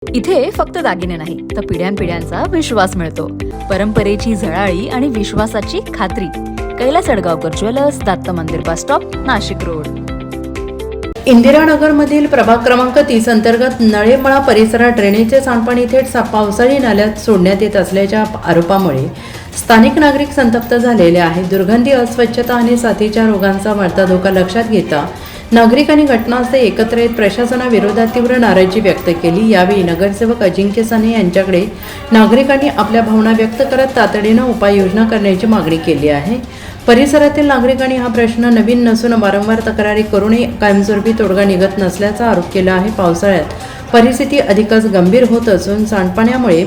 इथे फक्त दागिने नाही तर पिढ्यानपिढ्यांचा विश्वास मिळतो. परंपरेची झळाळी आणि विश्वासाची खात्री. कैलास अडगावकर ज्वेलर्स, दत्त मंदिर बस स्टॉप, नाशिक रोड. इंदिरानगरमधील प्रभाग क्रमांक 30 अंतर्गत नळेमळा परिसरात ड्रेनेजचे सांडपाणी थेट पावसाळी नाल्यात सोडण्यात येत असल्याच्या आरोपामुळे स्थानिक नागरिक संतप्त झालेले आहेत. दुर्गंधी, अस्वच्छता आणि साथीच्या रोगांचा वाढता धोका लक्षात घेता नागरिकांनी घटनास्थळी एकत्र येत प्रशासनाविरोधात तीव्र नाराजी व्यक्त केली. यावेळी नगरसेवक अजिंक्य साने यांच्याकडे नागरिकांनी आपल्या भावना व्यक्त करत तातडीनं उपाययोजना करण्याची मागणी केली आहे. परिसरातील नागरिकांनी हा प्रश्न नवीन नसून वारंवार तक्रारी करूनही कायमस्वरूपी तोडगा निघत नसल्याचा आरोप केला आहे. पावसाळ्यात परिस्थिती अधिकच गंभीर होत असून सांडपाण्यामुळे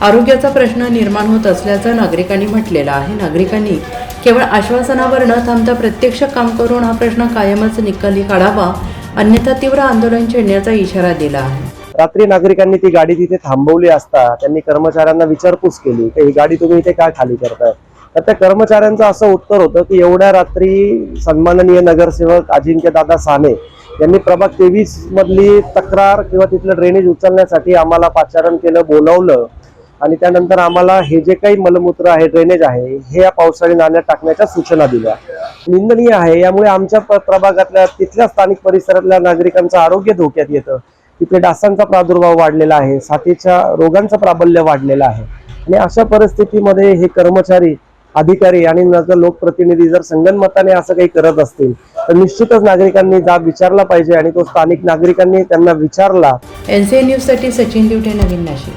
आरोग्याचा प्रश्न निर्माण होत असल्याचं नागरिकांनी म्हटलेलं आहे. नागरिकांनी केवळ आश्वासनावर न थांबता प्रत्यक्ष काम करून हा प्रश्न कायमच निकाली काढावा, अन्यथा तीव्र आंदोलन छेडण्याचा इशारा दिला आहे. रात्री नागरिकांनी ती गाडी तिथे थांबवली असता त्यांनी कर्मचाऱ्यांना विचारपूस केली की ही गाडी तुम्ही इथे काय खाली करताय. तर त्या कर्मचाऱ्यांचं असं उत्तर होतं की एवढ्या रात्री सन्माननीय नगरसेवक अजिंक्य दादा साने यांनी प्रभाग 23 मधली तक्रार किंवा तिथलं ड्रेनेज उचलण्यासाठी आम्हाला पाचारण केलं, बोलावलं आणि त्यानंतर आम्हाला हे जे काही मलमूत्र आहे, ड्रेनेज आहे, हे या पावसाळी नाल्यात टाकण्याच्या सूचना दिल्या. निंदनीय आहे. यामुळे आमच्या प्रभागातल्या तिथल्या स्थानिक परिसरातल्या नागरिकांचं आरोग्य धोक्यात येतं. तिथे डासांचा प्रादुर्भाव वाढलेला आहे, साथीच्या रोगांचं प्राबल्य वाढलेलं आहे आणि अशा परिस्थितीमध्ये हे कर्मचारी, अधिकारी आणि लोकप्रतिनिधी जर संगनमताने असं काही करत असतील तर निश्चितच नागरिकांनी जाब विचारला पाहिजे आणि तो स्थानिक नागरिकांनी त्यांना विचारला. NCN न्यूजसाठी सचिन दिवटे, नवीन नाशिक.